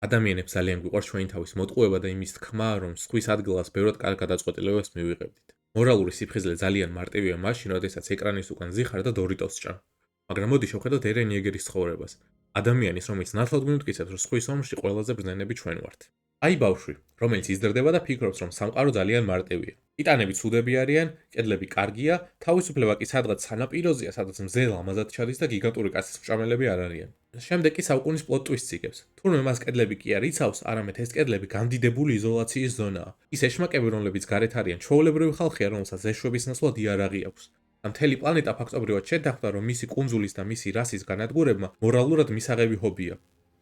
ადამიანებს ძალიან გვიყვარს ჩვენი თავის მოტყუება და იმის თქმა, რომ სხვის ადგილას ბევრად კარგ გადაწყვეტილებებს მივიღებდით. მორალური სიფხიზლე ძალიან მარტივია მაშინ, როდესაც ეკრანის უკან ზიხარ და დორიტოს ჭამ. მაგრამ მოდი შევხედოთ ერენ იეგერის ცხოვრებას. ადამიანის, რომელიც ნათლად გვიმტკიცებს, რომ სხვის ომში ყველაზე ბრძნენები ჩვენ ვართ. აი ბავშვი, რომელიც იზრდება და ფიქრობს, რომ სამყარო ძალიან მარტივია. ტიტანები ცუდები არიან, კედლები კარგია, თავისუფლება კი სადღაც სანაპიროზეა, სადაც მზე ლამაზად ჩადის და გიგანტური კაცის მჭამელები არ არიან. შემდეგ კი საუკუნის პლოტ ტვისტს იგებს. თურმე მას კედლები კი არ იცავს, არამედ ეს კედლები გამდიდებული იზოლაციის ზონაა. ის ეშმაკები, რომლებიც გარეთ არიან, ჩვეულებრივი ხალხია, რომელსაც ეშვების ნაცვლად იარაღი აქვს. და მთელი პლანეტა ფაქტობრივად შეთანხმდა, რომ მისი კუნძულის და მისი რასის განადგურება მორალურად მისაღები ჰობია.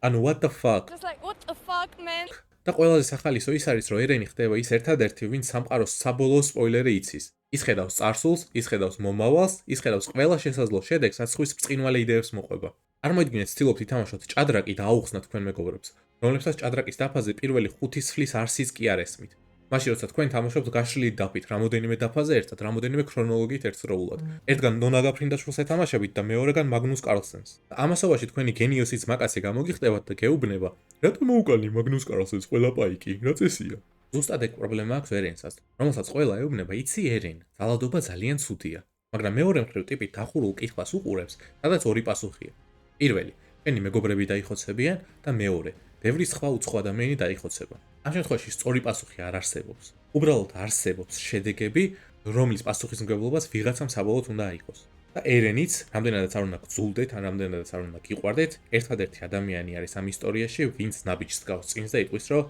ანუ what the fuck? Just like, what the fuck, man? და ყველაზე სახალისო ის არის, რომ ერენი ხდება ის ერთადერთი, ვინც სამყაროს საბოლოო სპოილერი იცის. ის ხედავს წარსულს, ის ხედავს მომავალს, ის ხედავს ყველა შესაძლო შედეგს, რაც ხვის ბრწყინვალე იდეებს მოყვება. წარმოიდგინეთ, ცდილობთ ითამაშოთ ჭადრაკი და აუხსნათ თქვენ მეგობრებს, რომლებსაც ჭადრაკის დაფაზე პირველი 5 სflis არსიც კი არ ესმით. მაშინ როცა თქვენ თამაშობთ გაშლილი დაფით, რამოდენიმე დაფაზე ერთად, რამოდენიმე ქრონოლოგიით ერთდროულად. ერთგან ნონა გაფრინდაშვილს ეთამაშებით და მეორეგან მაგნუს კარლსენს. და ამასობაში თქვენი გენიოსის მაკაცი გამოგიხდებათ და გეუბნება, რატომ მოუკალი მაგნუს კარლსენს ყველა პაიკი, რა წესია? ზუსტად ეგ პრობლემა აქვს ერენსაც, რომელსაც ყველა ეუბნება, იცი ერენ, ძალადობა ძალიან ცუდია. მაგრამ მეორე მხრივ ტიპი დახურულ კითხვას უყურებს, სადაც ორი პასუხია. პირველი, თქვენი მეგობრები დაიხოცებიან და მეორე, ბევრი სხვა უცხო ადამიანი დაიხოცება. ამ შემთხვევაში სწორი პასუხი არ არსებობს. უბრალოდ არსებობს შედეგები, რომლის პასუხისმგებლობას ვიღაცამ საბოლოოდ უნდა აიღოს. და ერენიც, რამდენადაც არ უნდა გძულდეთ, ან რამდენადაც არ უნდა გიყვარდეთ, ერთადერთი ადამიანი არის ამ ისტორიაში, ვინც ნაბიჯს გავს წინს და იტყვის, რომ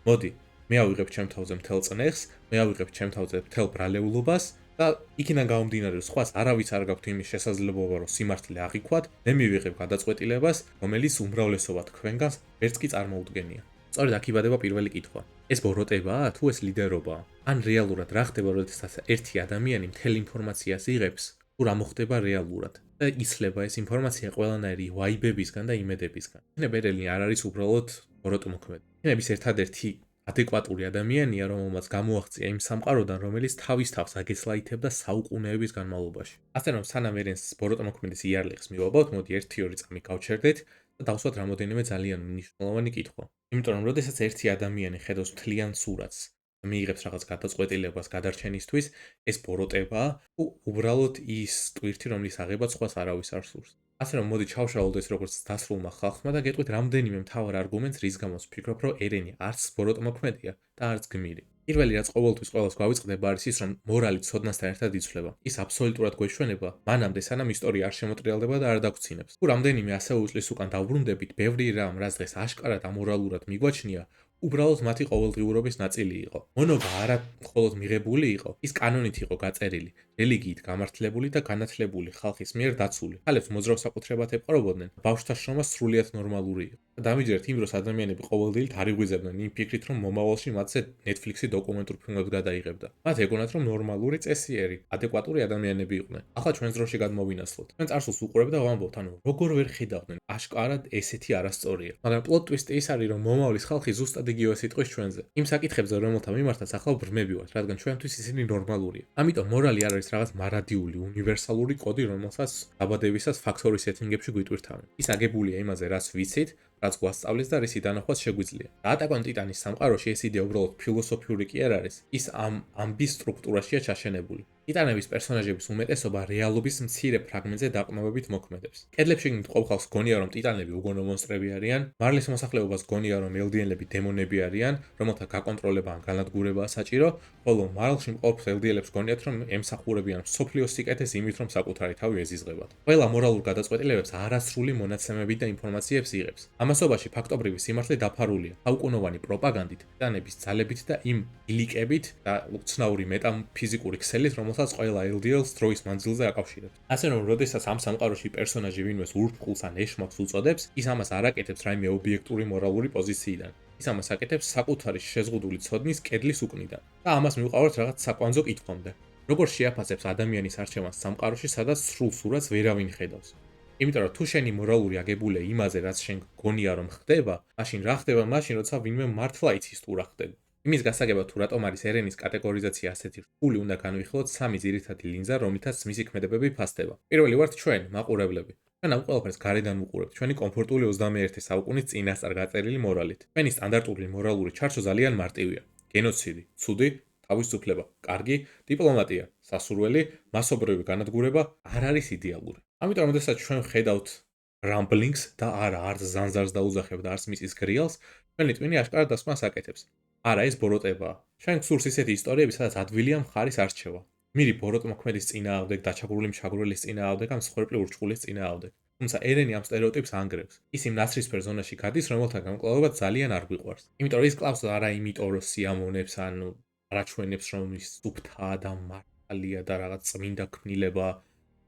მოდი, მე ავიღებ ჩემ თავზე მთელ წნეხს, მე ავიღებ ჩემ თავზე მთელ ბრალეულობას და იქიდან გამომდინარე, რომ სხვას არავის არ გაქვთ იმის შესაძლებლობა, რომ სიმართლე აღიქვათ, მე მივიღებ გადაწყვეტილებას, რომელიც უმრავლესობა თქვენგანს ვერც კი წარმოუდგენია. სწორედ აქ იბადება პირველი კითხვა. ეს ბოროტებაა თუ ეს ლიდერობაა? ან რეალურად რა ხდება, როდესაც ერთი ადამიანი მთელ ინფორმაციას იღებს, თუ რა მოხდება რეალურად და იცლება ეს ინფორმაცია ყველანაირი ვაიბებისგან და იმედებისგან. იქნებ ერენი არ არის უბრალოდ ბოროტო მოქმედი. იქნებ ის ერთადერთი ადეკვატური ადამიანია, რომელმაც გამოაღწია იმ სამყაროდან, რომელიც თავის თავს აგეცლაითებდა საუკუნეების განმავლობაში. ასე რომ სანამ ერენს ბოროტო მოქმედის იარლიხს მივაბავთ, მოდი 1-2 წამი გავჩერდეთ და დავსვათ რამოდენიმე ძალიან მნიშვნელოვანი კითხვა. იმიტომ რომ როდესაც ერთი ადამიანი ხედავს მთლიან სურათს და მიიღებს რაღაც გადაწყვეტილებას გადარჩენისთვის, ეს ბოროტებაა, თუ უბრალოდ ის ტვირთი, რომლის აღებაც სხვას არავის არ სურს. ასე რომ მოდი ჩავშალოთ ეს როგორც დასრულმა ხალხმა და გეტყვით რამდენიმე მთავარ არგუმენტს, რის გამოც ვფიქრობ, რომ ერენი არც ბოროტო მოქმედია და არც გმირი. პირველი რაც ყოველთვის ყველას გვავიწყდება არის ის, რომ მორალი ცოდნასთან ერთად იცვლება. ის აბსოლუტურად გვეშვენება მანამდე, სანამ ისტორია არ შემოტრიალდება და არ დაგვრცინებს. თუ რამდენიმე ასეულ წლის უკან დავბრუნდებით, ბევრი რამ, რაც დღეს აშკარად ამორალურად მიგვაჩნია, უბრალოდ მათი ყოველდღიურობის ნაწილი იყო. მონობა არა მხოლოდ მიღებული იყო, ის კანონით იყო გაწერილი, რელიგიით გამართლებული და განათლებული ხალხის მიერ დაცული. ხალხს მოძრავ საკუთრებად ეპყრობოდნენ, ბავშვთა შრომა სრულიად ნორმალური იყო. და დამიჯერეთ იმ დროს ადამიანები ყოველდღიურად არ იღვიძებდნენ იმ ფიქრით, რომ მომავალში მათზე Netflix-ი დოკუმენტურ ფილმებს გადაიღებდა. მათ ეგონათ, რომ ნორმალური, წესიერი, ადეკვატური ადამიანები იყვნენ. ახლა ჩვენს დროში გადმოვინაცვლოთ. ჩვენ წარსულს უყურებთ და ვამბობთ, ანუ როგორ ვერ ხედავდნენ, აშკარად ესეთი არასწორია. მაგრამ პლოტ ტვისტი ის არის, რომ მომავლის ხალხი ზუსტად იგივე სიტყვის ჩვენზე. იმ საკითხებზე, რომელთა მიმართაც ახლა ბრმები ვართ, რადგან ჩვენთვის ისინი ნორმალურია. ამიტომ მორალი არ არის რაღაც მარადიული, უნივერსალური კოდი, რომელსაც დაბადებისას ფაქტორი სეტინგებში გვიტვირთავენ. ის აგებულია იმაზე, რაც ვიცით, რაც გვასწავლის და რისი დანახვაც შეგვიძლია. და Attack on Titan-ის სამყაროში ეს იდეა უბრალოდ ფილოსოფიური კი არ არის, ის ამ ამბის სტრუქტურაშია ჩაშენებული. ტიტანების პერსონაჟების უმეტესობა რეალობის მცირე ფრაგმენტზე დაყრდნობებით მოქმედებს. კედლებში მყოფ ხალხს გონია, რომ ტიტანები უგონო მონსტრები არიან, მარლის მოსახლეობას გონია, რომ ელდიელები დემონები არიან, რომელთა გაკონტროლება ან განადგურებაა საჭირო, ხოლო მარლში მყოფ ელდიელებს გონიათ, რომ ემსახურებიან მსოფლიოს სიკეთეს იმით, რომ საკუთარი თავი ეზიზღებათ. ყველა მორალურ გადაწყვეტილებებს არასრული მონაცემებით და ინფორმაციებს იღებს. ამასობაში ფაქტობრივი სიმართლე დაფარულია საუკუნოვანი პროპაგანდით, ტიტანების ძალებით და იმ ილიკებით და უცნაური მეტაფიზიკური ქსელით, რომელსაც ყველა LDL-ს დროის მანძილზე აკავშირებს. ასე რომ, როდესაც ამ სამყაროში პერსონაჟი ვინმეს ურთულს ან ეშმაკს უწოდებს, ის ამას არ აკეთებს რაიმე ობიექტური მორალური პოზიციიდან. ის ამას აკეთებს საკუთარი შეზღუდული ცოდნის კედლის უკნიდან. და ამას მივყავართ რაღაც საკვანძო კითხვამდე. როგორ შეაფასებს ადამიანის არჩევანს სამყაროში, სადაც სრულ სურათს ვერავინ ხედავს? იმიტომ რომ თუ შენი მორალური აგებულია იმაზე, რაც შენ გონია რომ ხდება, მაშინ რა ხდება მაშინ, როცა ვინმე მართლა იცის თუ რა ხდება. იმის გასაგებად თუ რატომ არის ერენის კატეგორიზაცია ასეთი რთული, უნდა განვიხილოთ სამი ძირითადი ლინზა, რომლითაც მისი ქმედებები ფასდება. პირველი ვართ ჩვენ, მაყურებლები. ჩვენ ამ ყველაფერს გარედან ვუყურებთ ჩვენი კომფორტული 21 საუკუნის წინასწარ გაწერილი მორალით. ჩვენი სტანდარტული მორალური ჩარჩო ძალიან მარტივია. გენოციდი, ცუდი, თავისუფლება, კარგი, დიპლომატია, სასურველი, მასობრივი განადგურება არ არის იდეალური. ამიტომ, როდესაც ჩვენ ხედავთ Rumblings და არა არც ზანზარს დაუძახებთ და არც მიწის გრიალს, ჩვენი ტვინი აშკარად დასკვნას აკეთებს. არა, ეს ბოროტებაა. ჩვენ გსურს ისეთი ისტორიები, სადაც ადვილია მხარის არჩევა. მირი ბოროტმოქმედის წინააღმდეგ, დაჩაგრული მშაგროლის წინააღმდეგ, ან მსხვერპლი ურჩხულის წინააღმდეგ. თუმცა ერენი ამ სტერეოტიპს ანგრევს. ის იმ ნაცრისფერ ზონაში გადის, რომელთა გამკლავება ძალიან არ გვიყვარს. იმიტომ რომ ის კლავს არა იმიტომ რომ სიამოვნებს, ანუ არაჩვენებს რომ ის სუფთაა და მართალია და რაღაც წმინდა ქმნილება.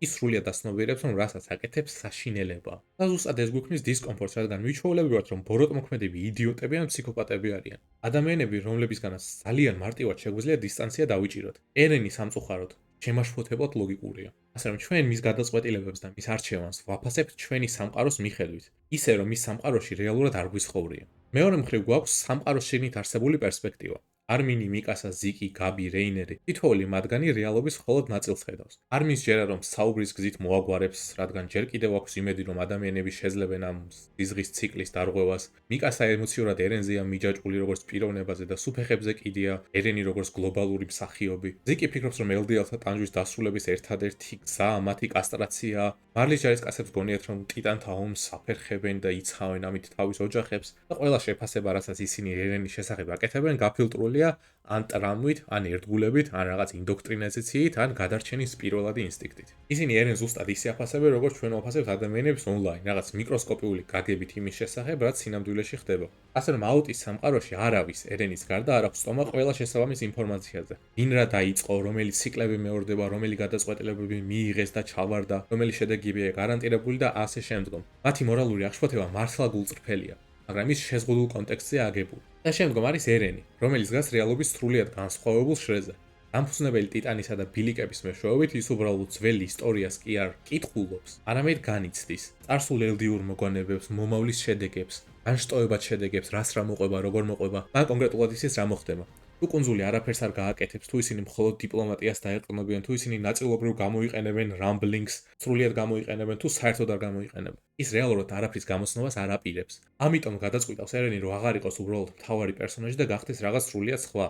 ის სრულიად დასნობიერებს, რომ რასაც აკეთებს, საშინელებაა. და ზუსტად ეს გვიქმნის დისკომფორტს, რადგან მივჩვეულებრივ ვართ, რომ ბოროტმოქმედები იდიოტები ან ფსიქოპატები არიან. ადამიანები, რომლებისგანაც ძალიან მარტივად შეგვიძლია დისტანცია დავიჭიროთ. ერენი სამწუხაროდ შემაშფოთებლად ლოგიკურია. ასე რომ ჩვენ მის გადაწყვეტილებებს და მის არჩევანს ვაფასებთ ჩვენი სამყაროს მიხედვით, ისე რომ მის სამყაროში რეალურად არ გვისხოვრია. მეორე მხრივ გვაქვს სამყაროს შიგნით არსებული პერსპექტივა. Armini, Mikasa, Ziki, Gabi, Reineri, თითოეული მათგანი რეალობის მხოლოდ ნაწილს ხედავს. არ მისჯერა რომ საუბრის გზით მოაგვარებს, რადგან ჯერ კიდევ აქვს იმედი რომ ადამიანები შეძლებენ ამ სიზღვის ციკლის დარღვევას. მიკასა ემოციურად ერენზეა მიჯაჭვული როგორც პიროვნებაზე და სუფეხებზე კიდია ერენი როგორც გლობალური მსახიობი. Ziki ფიქრობს რომ LDL-თა ტანჯვის დასრულების ერთადერთი გზა მათი კასტრაციაა. მარლის ჯარისკაცებს გონიათ რომ ტიტანთა ომს აფერხებენ და იცავენ ამით თავის ოჯახებს და ყველა შეფასება რასაც ისინი ერენის შესახებ აკეთებენ გაფილტრული ან ტრამვით, ან ერთგულებით, ან რაღაც ინდოქტრინაციით, ან გადარჩენის პირველადი ინსტინქტით. ისინი ერენს ზუსტად ისე აფასებენ, როგორც ჩვენ ვაფასებთ ადამიანებს ონლაინ, რაღაც მიკროსკოპიული გაგებით იმის შესახებ, რაც სინამდვილეში ხდება. ასე რომ აუტის სამყაროში არავის ერენის გარდა არ აქვს სტომა ყველა შესაბამის ინფორმაციაზე. ვინ რა დაიწყო, რომელი ციკლები მეორდება, რომელი გადაწყვეტილებები მიიღეს და ჩავარდა, რომელი შედეგებია გარანტირებული და ასე შემდგომ. მათი მორალური აღშფოთება მართლა გულწრფელია. მაგრამ ის შეზღუდულ კონტექსტზე აგებული. და შემდგომ არის ერენი, რომელიც დგას რეალობის სრულიად განსხვავებულ შრეზე. დამფუძნებელი ტიტანისა და ბილიკების მეშვეობით ის უბრალოდ ძველ ისტორიას კი არ კითხულობს, არამედ განიცდის. წარსულ ელდიურ მოგონებებს, მომავლის შედეგებს, განშტოებად შედეგებს, რას რა მოყვება, როგორ მოყვება, და კონკრეტულად ისიც რა მოხდება. თუ კუნძული არაფერს არ გააკეთებს, თუ ისინი მხოლოდ დიპლომატიას დაეყრდნობიან, თუ ისინი ნაწილობრივ გამოიყენებენ Rumblings, სრულიად გამოიყენებენ, თუ საერთოდ არ გამოიყენებენ. ის რეალურად არაფრის გამოცნობას არ აპირებს. ამიტომ გადაწყვიტავს ერენი, რომ აღარ იყოს უბრალოდ მთავარი პერსონაჟი და გახდეს რაღაც სრულიად სხვა.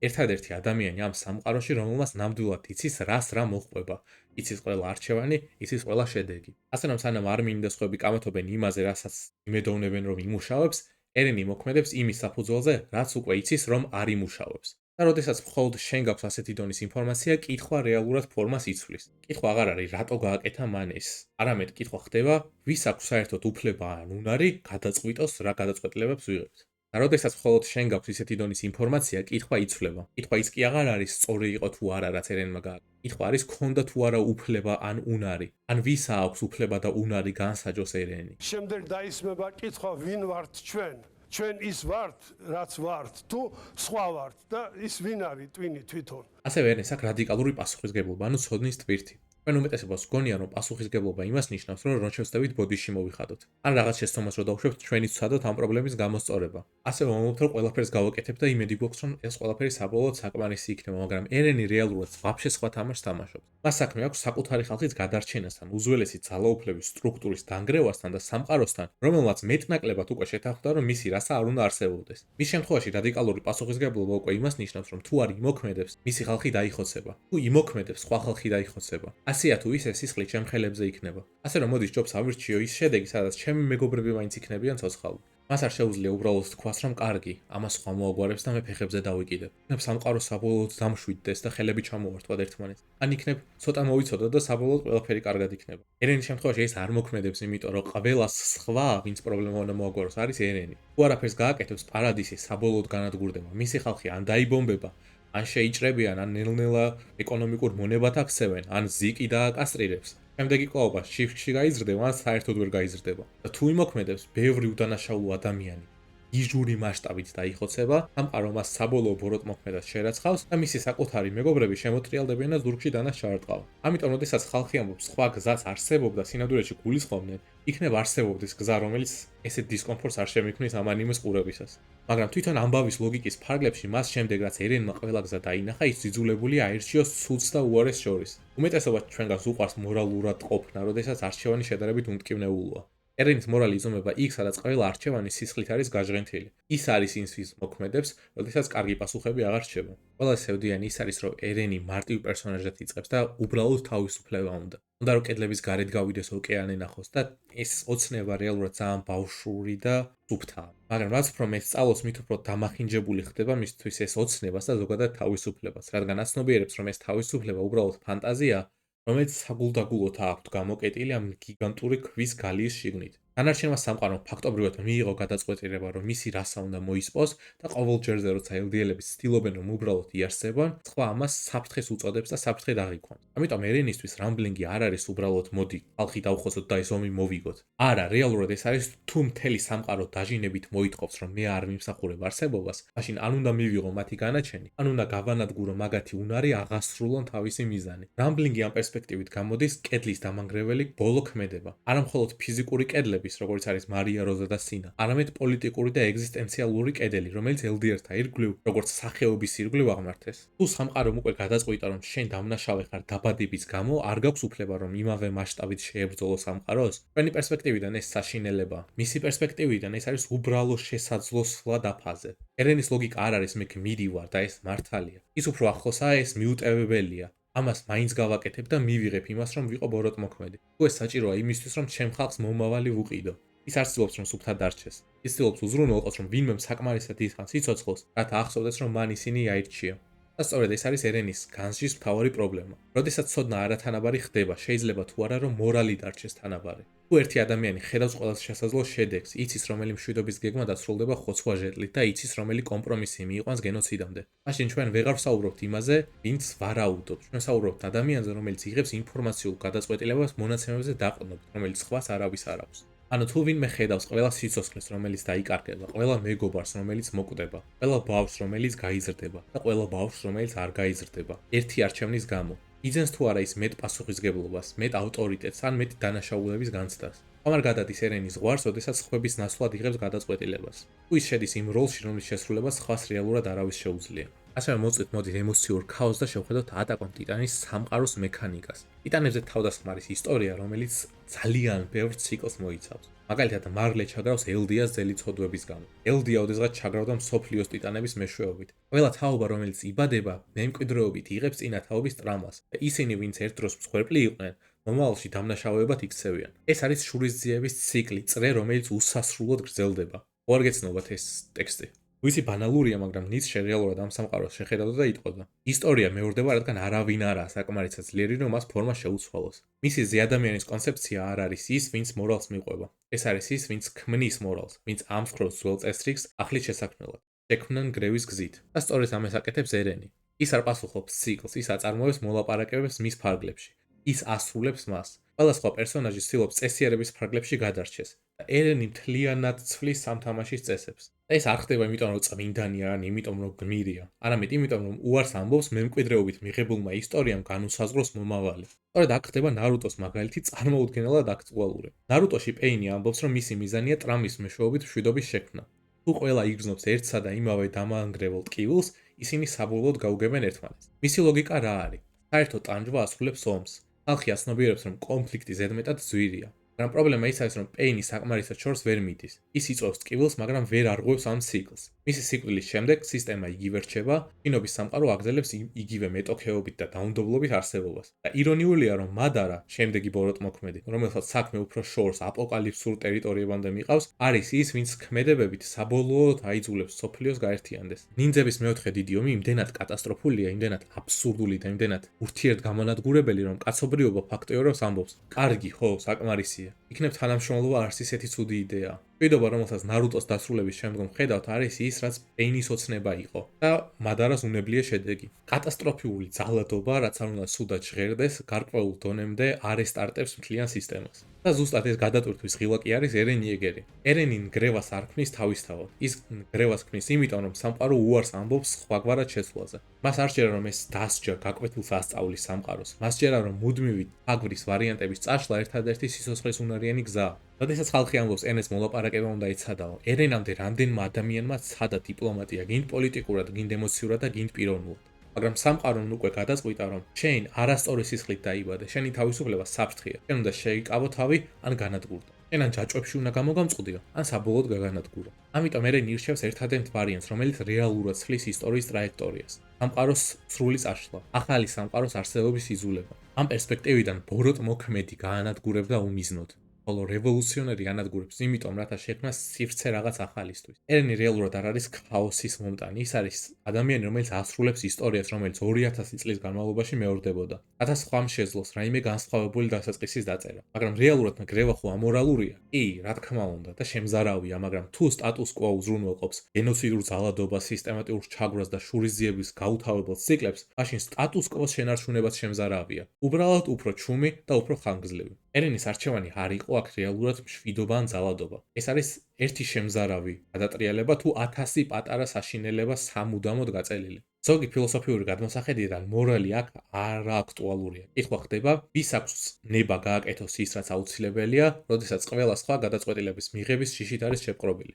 ერთადერთი ადამიანი ამ სამყაროში, რომელმაც ნამდვილად იცის, რას რა მოხდება. იცის ყველა არჩევანი, იცის ყველა შედეგი. ასე რომ სანამ არმინი და სხვები კამათობენ იმაზე, რასაც იმედოვნებენ, რომ იმუშავებს, ერენი მოქმედებს იმის საფუძველზე, რაც უკვე იცის, რომ არ იმუშავებს. და როდესაც მხოლოდ შენ გაქვს ასეთი დონის ინფორმაცია, კითხვა რეალურად ფორმას იცვლის. კითხვა აღარ არის, რატო გააკეთა მან ეს. არამედ კითხვა ხდება, ვის აქვს საერთოდ უფლება ან უნარი გადაწყვიტოს, რა გადაწყვეტილებებს ვიღებთ. და როდესაც მხოლოდ შენ გაქვს ისეთი დონის ინფორმაცია, კითხვა იცვლება. კითხვა ის კი აღარ არის, სწორი იყო თუ არა, რაც ერენმა გააკეთა. კითხვა არის, ქონდა თუ არა უფლება ან უნარი. ან ვისა აქვს უფლება და უნარი განსაჯოს ერენი. შემდეგ დაისმება კითხვა, ვინ ვართ ჩვენ? ჩვენ ის ვართ, რაც ვართ, თუ სხვა ვართ და ის ვინ არის ტვინი თვითონ. ასევე ერენს აქვს რადიკალური პასუხისმგებლობა, ანუ ცოდნის ტვირთი. ჩვენ უმეტესობას გონია, რომ პასუხისმგებლობა იმას ნიშნავს, რომ როჩევსდებით ბოდიში მოვიხადოთ. ან რაღაც შეცდომას რო დავუშვებთ, ჩვენი ვცადოთ ამ პრობლემის გამოსწორება. ასევე ვამბობთ, რომ ყველაფერს გავაკეთებ და იმედი გვაქვს, რომ ეს ყველაფერი საბოლოოდ საკმარისი იქნება, მაგრამ ერენი რეალურად ვაფშე სხვა თამაშს თამაშობს. მას საქმე აქვს საკუთარი ხალხის გადარჩენასთან, უძველესი ძალაუფლების სტრუქტურის დანგრევასთან და სამყაროსთან, რომელმაც მეტნაკლებად უკვე შეთანხმდა, რომ მისი რასა არ უნდა არსებობდეს. მის შემთხვევაში რადიკალური პასუხისმგებლობა უკვე იმას ნიშნავს, რომ თუ არ იმოქმედებს, მისი ხალხი დაიხოცება. თუ იმოქმედებს, სხვა ხალხი დაიხოცება. ასეა თუ ისე სისხლი ჩემ ხელებზე იქნება. ასე რომ მოდის ჯობს ავირჩიო ის შედეგი, სადაც ჩემი მეგობრები მაინც იქნებიან ცოცხალი. მას არ შეუძლია უბრალოდ თქვას, რომ კარგი, ამას სხვა მოაგვარებს და მე ფეხებზე დავიკიდებ. იქნებ სამყარო საბოლოოდ დამშვიდდეს და ხელები ჩამოვართვათ ერთმანეთს. ან იქნებ ცოტა მოიცოდოთ და საბოლოოდ ყველაფერი კარგად იქნება. ერენის შემთხვევაში ეს არ მოქმედებს, იმიტომ რომ ყველას სხვა, ვინც პრობლემა უნდა მოაგვაროს, არის ერენი. თუ არაფერს გააკეთებს, პარადისი საბოლოოდ განადგურდება. მისი ხალხი ან დაიბომბება, ან შეიჭრებიან, ან ნელ-ნელა ეკონომიკურ მონებად აქცევენ, ან ზიკი დააკასტრირებს. შემდეგი კვლავობა შიფტში გაიზრდება, ან საერთოდ ვერ გაიზრდება. და თუ იმოქმედებს, ბევრი უდანაშაულო ადამიანი, ижური მასშტაბით დაიხოცება, სამყარო მას საბოლოო ბოროტმოქმედად შერაცხავს და მისი საკუთარი მეგობრები შემოტრიალდებიან და ზურგში დანას ჩაარტყავენ. ამიტომ, როდესაც ხალხი ამბობს, სხვა გზაც არსებობდა სინამდვილეში გულისხმობდნენ, იქნებ არსებობდეს გზა, რომელიც ესეთ დისკომფორტს არ შემიქმნის ამ ანიმეს ყურებისას. მაგრამ თვითონ ამბავის ლოგიკის ფარგლებში მას შემდეგ რაც ერენმა ყველა გზა დაინახა, ის ძიძულებული აირჩიოს ცუდს და უარეს შორის. უმეტესობა ჩვენგანს უყვარს მორალურად ყოფნა, როდესაც არჩევანი შედარებით უმტკივნეულოა. ერენის მორალი იზომება იქ, სადაც ყველა არჩევანი სისხლით არის გაჟღენთილი. ის არის ის, ვის მოქმედებს, როდესაც კარგი პასუხები აღარ რჩება. ყველა სევდიანი ის არის, რომ ერენი მარტივ პერსონაჟად იწყებს და უბრალოდ თავისუფლება უნდა. უნდა რომ კედლების გარეთ გავიდეს ოკეანე ნახოს და ეს ოცნება რეალურად ძალიან ბავშვური და სუფთაა. მაგრამ რაც უფრო მეც სწავლობს, მით უფრო დამახინჯებული ხდება მისთვის ეს ოცნებას და ზოგადად თავისუფლებას, რადგან აცნობიერებს, რომ ეს თავისუფლება უბრალოდ ფანტაზიაა, რომელიც საგულდაგულოდ აქვთ გამოკეტილი ამ გიგანტური ქვის გალიის შიგნით. დანარჩენმა სამყარომ ფაქტობრივად მიიღო გადაწყვეტილება, რომ მისი რასა უნდა მოისპოს და ყოველ ჯერზე, როცა ელდიელები ცდილობენ, რომ უბრალოდ იარსებონ, სხვა ამას საფრთხეს უწოდებს და საფრთხე დაღიქვამს. ამიტომ ერენისთვის რამბლინგი არ არის უბრალოდ მოდი, ხალხი დავხოცოთ და ეს ომი მოვიგოთ. არა, რეალურად ეს არის თუ მთელი სამყარო დაჟინებით მოითხოვს, რომ მე არ მიმსახურებ არსებობას, მაშინ ან უნდა მივიღო მათი განაჩენი, ან უნდა გავანადგურო მაგათი უნარი აღასრულონ თავისი მიზანი. რამბლინგი ამ პერსპექტივით გამოდის კედლის დამანგრეველი ბოლო ქმედება. არა მხოლოდ ფიზიკური კედლების, როგორც არის მარია როზა და სინა, არამედ პოლიტიკური და ეგზისტენციალური კედელი, რომელიც ელდიერთა ირგვლივ, როგორც სახეობის ირგვლივ აღმართეს. თუ სამყარომ უკვე გადაწყვიტა, რომ შენ დამნაშავე ხარ დაბადების გამო, არ გაქვს უფლება, რომ იმავე მასშტაბით შეებრძოლო სამყაროს. ჩვენი პერსპექტივიდან ეს საშინელებაა. მისი პერსპექტივიდან ეს არის უბრალო შესაძლო სვლა დაფაზე. ერენის ლოგიკა არ არის მე გმირი ვარ და ეს მართალია. ის უფრო ახლოსაა, ეს მიუტევებელია. ამას მაინც გავაკეთებ და მივიღებ იმას, რომ ვიყო ბოროტმოქმედი. თუ ეს საჭიროა იმისთვის, რომ ჩემ ხალხს მომავალი ვუყიდო. ის არ ცდილობს, რომ სუფთად დარჩეს. ის ცდილობს უზრუნველყოს, რომ ვინმე საკმარისად დიდხანს იცოცხლოს, რათა ახსოვდეს, რომ მან ისინი აირჩია. და სწორედ ეს არის ერენის განსჯის მთავარი პრობლემა. როდესაც ცოდნა არათანაბარი ხდება, შეიძლება თუ არა, რომ მორალი დარჩეს თანაბარი. თუ ერთი ადამიანი ხედავს ყველას შესაძლო შედეგს, იცის, რომელი მშვიდობის გეგმა დასრულდება ხოცვა ჟეტლით და იცის, რომელი კომპრომისი მიიყვანს გენოციდამდე. მაშინ ჩვენ ვეღარ ვსაუბრობთ იმაზე, ვინც ვარაუდობს. ჩვენ ვსაუბრობთ ადამიანზე, რომელიც იღებს ინფორმაციულ გადაწყვეტილებას მონაცემებზე დაყრდნობით, რომელიც სხვას არავის არ აქვს. ანუ თუ ვინმე ხედავს ყველა სიცოცხლეს, რომელიც დაიკარგება, ყველა მეგობარს, რომელიც მოკვდება, ყველა ბავშვს, რომელიც გაიზრდება და ყველა ბავშვს, რომელიც არ გაიზრდება, ერთი არჩევნის გამო, იძენს თუ არა ის მეტ პასუხისგებლობას, მეტ ავტორიტეტს ან მეტ დანაშაულების განცდას. ამარ გადადის ერენის ზღვარს, როდესაც სხვების ნაცვლად იღებს გადაწყვეტილებას. თუ ის შედის იმ როლში, რომლის შესრულებას სხვას რეალურად არავის შეუძლია. ასევე მოწვით მოდით ემოციურ ქაოსს და შევხედოთ ატაკ on ტიტანის სამყაროს მექანიკას. ტიტანებზე თავდასხმარის ისტორია, რომელიც ძალიან ბევრ ციკლს მოიცავს. მაგალითად, მარლე ჩაგრავს ელდიას ძელიწოდვების გამო. ელდია ოდესღაც ჩაგრავდა მსოფლიოს ტიტანების მეშვეობით. ყველა თაობა, რომელიც იბადება, მემკვიდრეობით იღებს წინათაობის ტრამას და ისინი, ვინც ერთ დროს მსხვერპლი იყვნენ, მომავალში დამნაშავეებად იქცევიან. ეს არის შურისძიების ციკლი, წრე, რომელიც უსასრულოდ გრძელდება. არ გეცნობათ ეს ტექსტი. ვიცი ბანალურია, მაგრამ ნიცშე რეალურად ამ სამყაროს შეხედავდა და იტყოდა. ისტორია მეორდება, რადგან არავინ არაა საკმარისად ძლიერი, რომ მას ფორმა შეუცვალოს. მისი ზეადამიანის კონცეფცია არ არის ის, ვინც მორალს მიყვება. ეს არის ის, ვინც ქმნის მორალს, ვინც ამსხრობს ძველ წესრიგს ახლის შესაქმნელად. შექმნან გრევის გზით. და სწორედ ამას აკეთებს ერენი. ის არ პასუხობს ციკლს, ის აწარმოებს მოლაპარაკებებს მის ფარგლებში. ის ასრულებს მას. ყველა სხვა პერსონაჟი ცდილობს წესიარების ფარგლებში გადარჩეს და ერენი მთლიანად ცვლის სამთამაშის წესებს. და ეს არ ხდება იმიტომ, რომ წმინდანია, ან იმიტომ, რომ გმირია, არამედ იმიტომ, რომ უარს ამბობს მემკვიდრეობით მიღებულმა ისტორიამ განუსაზღვროს მომავალი. სწორედ აქ ხდება ნარუტოს მაგალითი წარმოუდგენელად აქტუალური. ნარუტოში პეინი ამბობს, რომ მისი მიზანია ტრამის მეშვეობით მშვიდობის შექმნა. თუ ყველა იგრძნობს ერთსა და იმავე დამანგრევალ ტკივილს, ისინი საბოლოოდ გაუგებენ ერთმანეთს. მისი ლოგიკა რა არის? საერთო ტანჯვა ასრულებს ომს. ხალხი აცნობიერებს, რომ კონფლიქტი ზედმეტად ძვირია. მაგრამ პრობლემა ის არის, რომ პეინი საკმარისად შორს ვერ მიდის. ის იწვევს ტკივილს, მაგრამ ვერ არღვევს ამ ციკლს. მისი სიკვდილის შემდეგ სისტემა იგივე რჩება, შინობის სამყარო აგრძელებს იგივე მეტოქეობით და დაუნდობლობით არსებობას. და ირონიულია, რომ მადარა, შემდეგი ბოროტმოქმედი, რომელსაც საქმე უფრო შორს აპოკალიფსურ ტერიტორიებამდე მიყავს, არის ის, ვინც ქმედებებით საბოლოოდ აიძულებს სოფლიოს გაერთიანდეს. ნინძების მეოთხე დიდი ომი იმდენად კატასტროფულია, იმდენად აბსურდული და იმდენად ურთიერთგამონადგურებელი, რომ კაცობრიობა ფაქტიურად ამბობს: კარგი, ხო, საკმარისია. იქნებ თანამშრომლობა არც ისეთი ცუდი იდეაა. მშვიდობა, რომელსაც ნარუტოს დასრულების შემდგომ ხედავთ, არის ის, რაც პეინის ოცნება იყო. და მადარას უნებლიე შედეგი. კატასტროფიული ძალადობა, რაც არ უნდა სუდად ჟღერდეს, გარკვეულ დონემდე არ ესტარტებს მთლიან სისტემას. და ზუსტად ეს გადატვირთვის ღილაკი კი არის ერენ იეგერი. ერენი ნგრევას არ ქმნის თავისთავად. ის ნგრევას ქმნის იმიტომ, რომ სამყარო უარს ამბობს სხვაგვარად შეცვლაზე. მას არ სჯერა, რომ ეს დასჯა გაკვეთილს ასწავლის სამყაროს. მას სჯერა, რომ მუდმივი აგრის ვარიანტების წაშლა ერთადერთი სიცოცხლის უნარიანი გზაა. როდესაც ხალხი ამბობს, ენეს მოლაპარაკება უნდა ეცადაო, ერენამდე რამდენმა ადამიანმა ცადა დიპლომატია, გინდ პოლიტიკურად, გინდ ემოციურად და გინდ პიროვნულად. მაგრამ სამყარომ უკვე გადაწყვიტა, რომ შენ არასწორი სისხლით დაიბადე, შენი თავისუფლება საფრთხეა. შენ უნდა შეიკავო თავი ან განადგურდე. შენ ან ჯაჭვებში უნდა გამოგამწყდიო, ან საბოლოოდ გაგანადგურო. ამიტომ ერენ ირჩევს ერთადერთ ვარიანტს, რომელიც რეალურად ცვლის ისტორიის ტრაექტორიას. სამყაროს სრული წაშლა, ახალი სამყაროს არსებობის იზოლება. ამ პერსპექტივიდან ბოროტ მოქმედი გაანადგურებდა უმიზნოდ. ხოლო რევოლუციონერი ანადგურებს იმიტომ, რათა შექმნას სივრცე რაღაც ახალისთვის. ერენი რეალურად არ არის ქაოსის მომტანი, ის არის ადამიანი, რომელიც ასრულებს ისტორიას, რომელიც 2000 წლის განმავლობაში მეორდებოდა. რათა სხვამ შეძლოს რაიმე განსხვავებული დასაწყისის დაწერა. მაგრამ რეალურად ნგრევა ხო ამორალურია? კი, რა თქმა უნდა და შემზარავია, მაგრამ თუ სტატუს კვო უზრუნველყოფს გენოციდურ ძალადობას, სისტემატიურ ჩაგვრას და შურისძიების გაუთავებელ ციკლებს, მაშინ სტატუს კვოს შენარჩუნებაც შემზარავია. უბრალოდ უფრო ჩუმი და უფრო ხანგრძლივი. ერენის არჩევანი არ იყო აქ რეალურად მშვიდობა ან ძალადობა. ეს არის ერთი შემზარავი გადატრიალება თუ 1000 პატარა საშინელება სამუდამოდ გაწელილი. ზოგი ფილოსოფიური გადმოსახედიდან მორალი აქ არააქტუალურია. კითხვა ხდება, ვის აქვს ნება გააკეთოს ის, რაც აუცილებელია, როდესაც ყველა სხვა გადაწყვეტილების მიღების შიშით არის შეპყრობილი.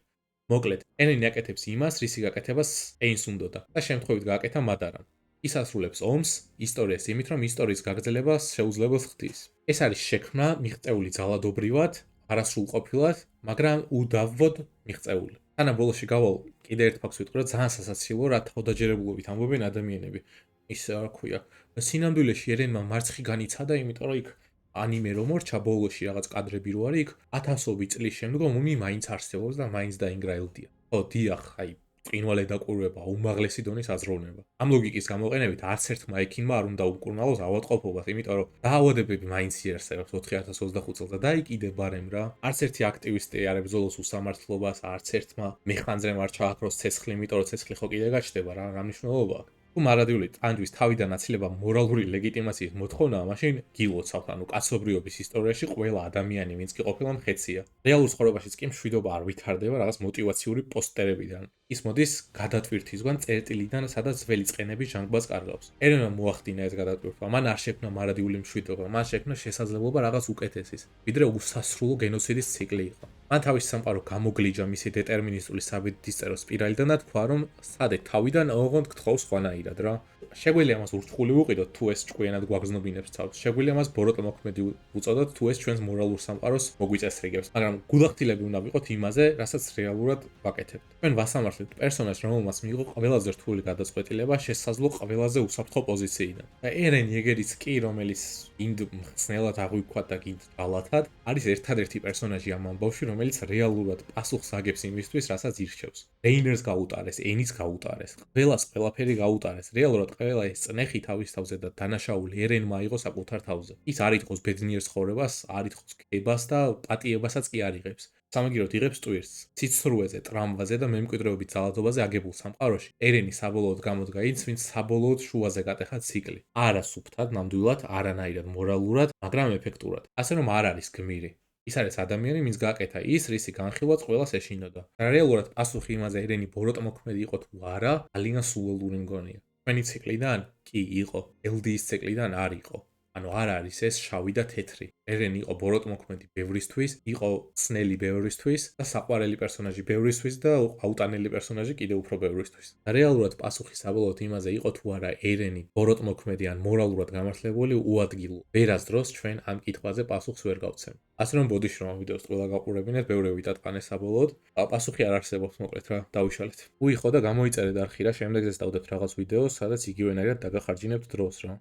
მოკლედ, ერენი აკეთებს იმას, რისი გაკეთებას ეინს უნდოდა და შემთხვევით გააკეთა მადარამ. ის ასრულებს ომს, ისტორიას იმით, რომ ისტორიის გაგრძელებას შეუძლებელს ხდის. ეს არის შექმნა მიღწეული ძალადობრივად, არასრულყოფილად, მაგრამ უდავოდ მიღწეული. თანა ბოლოში გავალ კიდე ერთ ფაქტს ვიტყვი, რომ ძალიან სასაცილოა, რა თავდაჯერებულობით ამბობენ ადამიანები. ის რა ქვია, სინამდვილეში ერენმა მარცხი განიცადა, იმიტომ რომ იქ ანიმე რომ მორჩა ბოლოში რაღაც კადრები რო არის, იქ ათასობით წლის შემდგომ ომი მაინც არსებობს და მაინც დაინგრა ელდია. ხო, დიახ, აი წინვალე დაკვირვება, უმაღლესი დონის აზროვნება. ამ ლოგიკის გამოყენებით არც ერთმა ექიმმა არ უნდა უკურნალოს ავადმყოფობას, იმიტომ რომ დაავადებები მაინც იარსებებს 2025 წელს და დაიკიდე ბარემ რა. არც ერთი აქტივისტი არ ებრძოლოს უსამართლობას, არც ერთმა მეხანძრემ არ ჩააქროს ცეცხლი, იმიტომ რომ ცეცხლი ხო კიდე გაჩნდება რა, რა მნიშვნელობა აქვს. თუ მარადიული ტანჯვის თავიდან აცილება მორალური ლეგიტიმაციის მოთხოვნაა, მაშინ გილოცავთ, ანუ კაცობრიობის ისტორიაში ყველა ადამიანი, ვინც კი ყოფილა მხეცია. რეალურ ცხოვრებაშიც კი მშვიდობა არ ვითარდება რაღაც მოტივაციური პოსტერებიდან. ის მოდის გადატვირთვისგან წერტილიდან, სადაც ძველი წყენების ჟანგბადს კარგავს. ერენმა მოახდინა ეს გადატვირთვა, მან არ შექმნა მარადიული მშვიდობა, მან შექმნა შესაძლებლობა რაღაც უკეთესის, ვიდრე უსასრულო გენოციდის ციკლი იყო. მან თავის სამყარო გამოგლიჯა მისი დეტერმინისტული საბედისწერო სპირალიდან და თქვა, რომ სადე თავიდან ოღონდ გთხოვს ხვანაირად რა. შეგვიძლია მას ურჩხული ვუყიდოთ, თუ ეს ჭკვიანად გვაგზნობინებს თავს. შეგვიძლია მას ბოროტ მოქმედი უწოდოთ, თუ ეს ჩვენს მორალურ სამყაროს მოგვიწესრიგებს. მაგრამ გულახდილები უნდა ვიყოთ იმაზე, რასაც რეალურად ვაკეთებთ. ჩვენ ვასამართლებთ პერსონაჟს, რომელმაც მიიღო ყველაზე რთული გადაწყვეტილება შესაძლო ყველაზე უსაფრთხო პოზიციიდან. და ერენ იეგერიც კი, რომელიც გინდ მხსნელად აღვიქვათ და გინდ ძალათად, არის ერთადერთი პერსონაჟი ამ ამბავში, რომელიც რეალურად პასუხს აგებს იმისთვის, რასაც ირჩევს. რეინერს გაუტარეს, ენის გაუტარეს, ყველას ყველაფერი გაუტარეს. რეალურად ყველა ეს წნეხი თავის თავზე და დანაშაული ერენმა აიღო საკუთარ თავზე. ის არ იტყოს ბედნიერ ცხოვრებას, არ იტყოს ქებას და პატიებასაც კი არ იღებს. სამაგიეროდ იღებს ტვირთს. ციცრუეზე, ტრამვაზე და მემკვიდრეობით ძალადობაზე აგებულ სამყაროში ერენი საბოლოოდ გამოდგა ის, ვინც საბოლოოდ შუაზე გატეხა ციკლი. არა სუფთად, ნამდვილად, არანაირად მორალურად, მაგრამ ეფექტურად. ასე რომ არ არის გმირი. ის არის ადამიანი, ვინც გააკეთა ის, რისი განხილვაც ყველას ეშინოდა. რეალურად პასუხი იმაზე ერენი ბოროტ მოქმედი იყო თუ არა, ძალიან სულელური მგონია. ჩვენი ციკლიდან კი იყო, ელდიის ციკლიდან არ იყო. ანუ არ არის ეს შავი და თეთრი. ერენი იყო ბოროტ მოქმედი ბევრისთვის, იყო ცნელი ბევრისთვის და საყვარელი პერსონაჟი ბევრისთვის და აუტანელი პერსონაჟი კიდევ უფრო ბევრისთვის. რეალურად პასუხი საბოლოოდ იმაზე იყო თუ არა ერენი ბოროტ მოქმედი ან მორალურად გამართლებული უადგილო. ვერასდროს ჩვენ ამ კითხვაზე პასუხს ვერ გავცემ. ასე რომ ბოდიში რომ ამ ვიდეოს ყველა გაყურებინეთ, ბევრები დატყანეს საბოლოოდ. პასუხი არ არსებობს, მოკლედ რა, დავიშალეთ. უიხო და გამოიწერეთ არხი რა, შემდეგზეც დავდებთ რაღაც ვიდეოს, სადაც იგივენაირად დაგახარჯინებთ დროს რა.